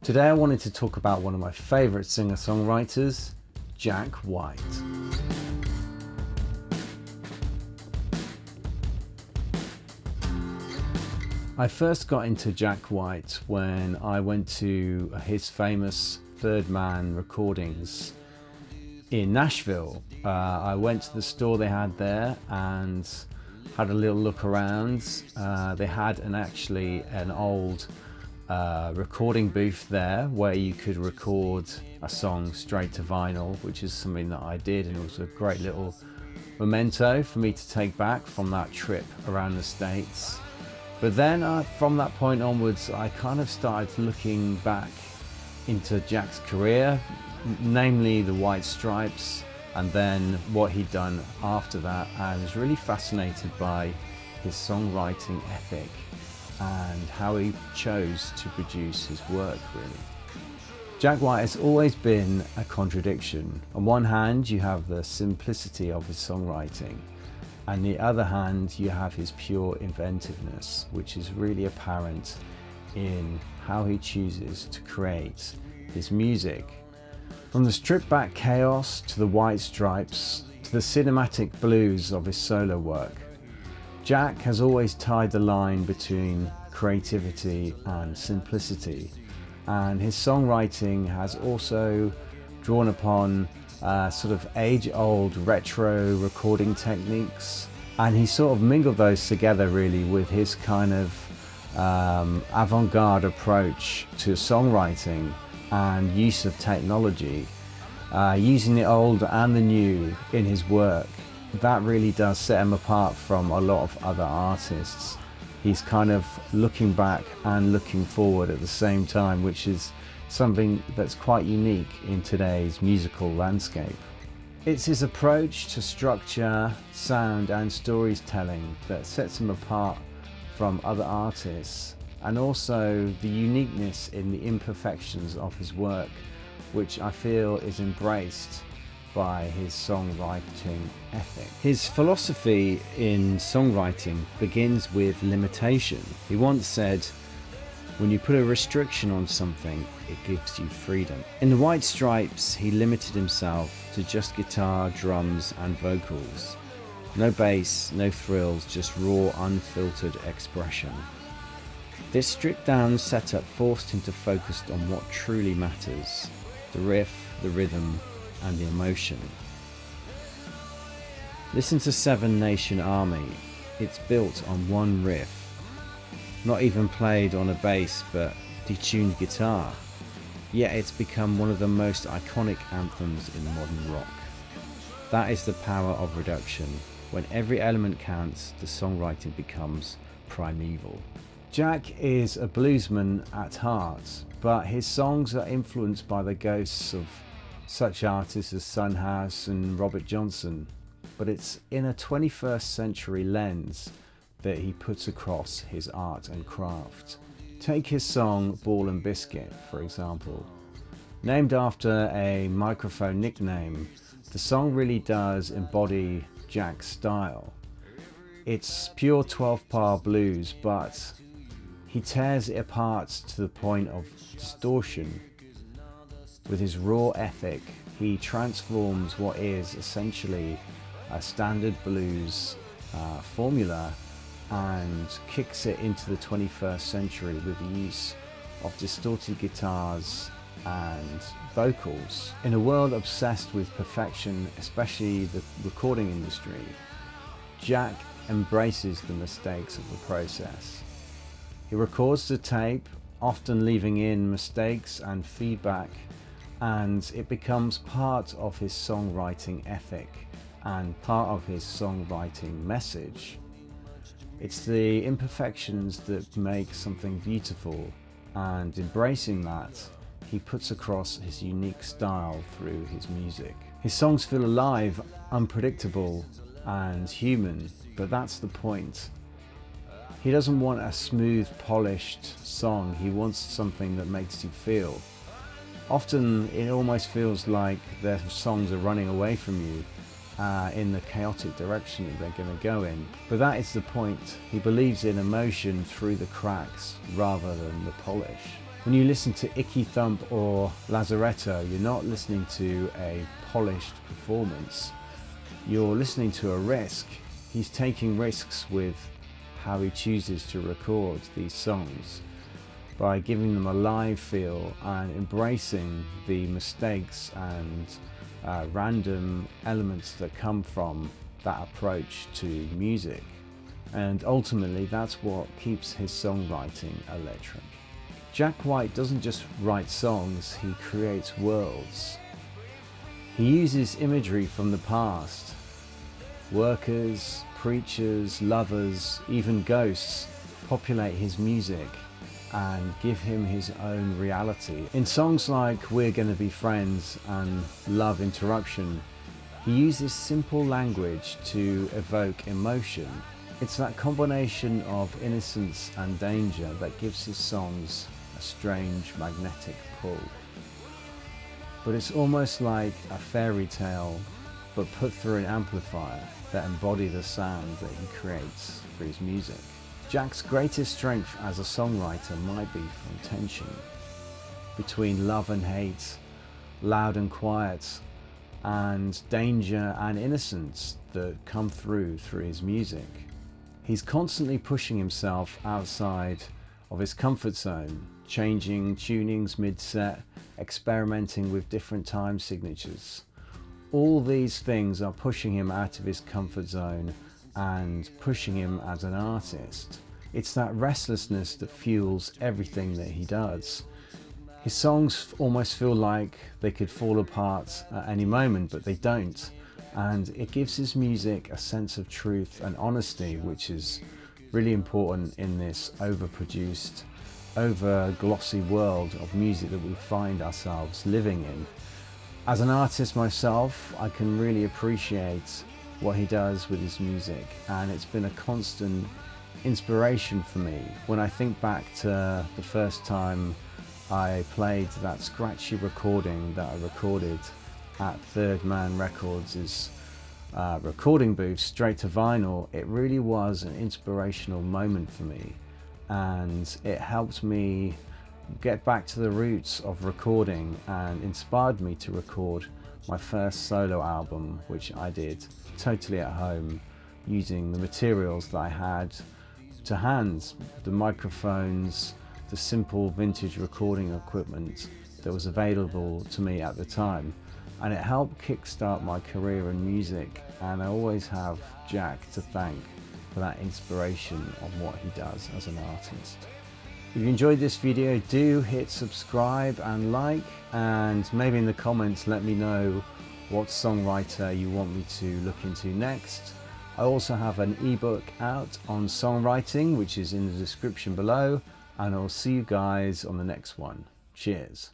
Today I wanted to talk about one of my favourite singer-songwriters, Jack White. I first got into Jack White when I went to his famous Third Man recordings in Nashville. I went to the store they had there and had a little look around. They had an old recording booth there where you could record a song straight to vinyl, which is something that I did, and it was a great little memento for me to take back from that trip around the States. But then from that point onwards, I kind of started looking back into Jack's career, namely the White Stripes, and then what he'd done after that. I was really fascinated by his songwriting ethic and how he chose to produce his work, really. Jack White has always been a contradiction. On one hand, you have the simplicity of his songwriting, and on the other hand, you have his pure inventiveness, which is really apparent in how he chooses to create his music. From the stripped-back chaos to the White Stripes to the cinematic blues of his solo work, Jack has always tied the line between creativity and simplicity, and his songwriting has also drawn upon sort of age-old retro recording techniques, and he sort of mingled those together really with his kind of avant-garde approach to songwriting and use of technology, using the old and the new in his work. That really does set him apart from a lot of other artists. He's kind of looking back and looking forward at the same time, which is something that's quite unique in today's musical landscape. It's his approach to structure, sound and storytelling that sets him apart from other artists, and also the uniqueness in the imperfections of his work, which I feel is embraced by his songwriting ethic. His philosophy in songwriting begins with limitation. He once said, "When you put a restriction on something, it gives you freedom." In the White Stripes, he limited himself to just guitar, drums and vocals. No bass, no thrills, just raw, unfiltered expression. This stripped down setup forced him to focus on what truly matters: the riff, the rhythm and the emotion. Listen to Seven Nation Army. It's built on one riff, not even played on a bass but detuned guitar, yet it's become one of the most iconic anthems in modern rock. That is the power of reduction. When every element counts, the songwriting becomes primeval. Jack is a bluesman at heart, but his songs are influenced by the ghosts of such artists as Son House and Robert Johnson, but it's in a 21st century lens that he puts across his art and craft. Take his song Ball and Biscuit, for example. Named after a microphone nickname, the song really does embody Jack's style. It's pure 12-bar blues, but he tears it apart to the point of distortion. With his raw ethic, he transforms what is essentially a standard blues formula and kicks it into the 21st century with the use of distorted guitars and vocals. In a world obsessed with perfection, especially the recording industry, Jack embraces the mistakes of the process. He records the tape, often leaving in mistakes and feedback, and it becomes part of his songwriting ethic and part of his songwriting message. It's the imperfections that make something beautiful, and embracing that, he puts across his unique style through his music. His songs feel alive, unpredictable and human, but that's the point. He doesn't want a smooth, polished song, he wants something that makes you feel. Often it almost feels like their songs are running away from you in the chaotic direction that they're going to go in. But that is the point. He believes in emotion through the cracks rather than the polish. When you listen to Icky Thump or Lazaretto, you're not listening to a polished performance. You're listening to a risk. He's taking risks with how he chooses to record these songs by giving them a live feel and embracing the mistakes and random elements that come from that approach to music. And ultimately, that's what keeps his songwriting electric. Jack White doesn't just write songs, he creates worlds. He uses imagery from the past. Workers, preachers, lovers, even ghosts populate his music and give him his own reality. In songs like We're Gonna Be Friends and Love Interruption, he uses simple language to evoke emotion. It's that combination of innocence and danger that gives his songs a strange magnetic pull. But it's almost like a fairy tale, but put through an amplifier that embody the sound that he creates for his music. Jack's greatest strength as a songwriter might be from tension between love and hate, loud and quiet, and danger and innocence that come through his music. He's constantly pushing himself outside of his comfort zone, changing tunings mid-set, experimenting with different time signatures. All these things are pushing him out of his comfort zone and pushing him as an artist. It's that restlessness that fuels everything that he does. His songs almost feel like they could fall apart at any moment, but they don't. And it gives his music a sense of truth and honesty, which is really important in this overproduced, over glossy world of music that we find ourselves living in. As an artist myself, I can really appreciate what he does with his music, and it's been a constant inspiration for me. When I think back to the first time I played that scratchy recording that I recorded at Third Man Records' recording booth straight to vinyl, it really was an inspirational moment for me, and it helped me get back to the roots of recording and inspired me to record my first solo album, which I did totally at home using the materials that I had to hand, the microphones, the simple vintage recording equipment that was available to me at the time. And it helped kickstart my career in music, and I always have Jack to thank for that inspiration of what he does as an artist. If you enjoyed this video, do hit subscribe and like, and maybe in the comments let me know what songwriter you want me to look into next. I also have an ebook out on songwriting, which is in the description below, and I'll see you guys on the next one. Cheers.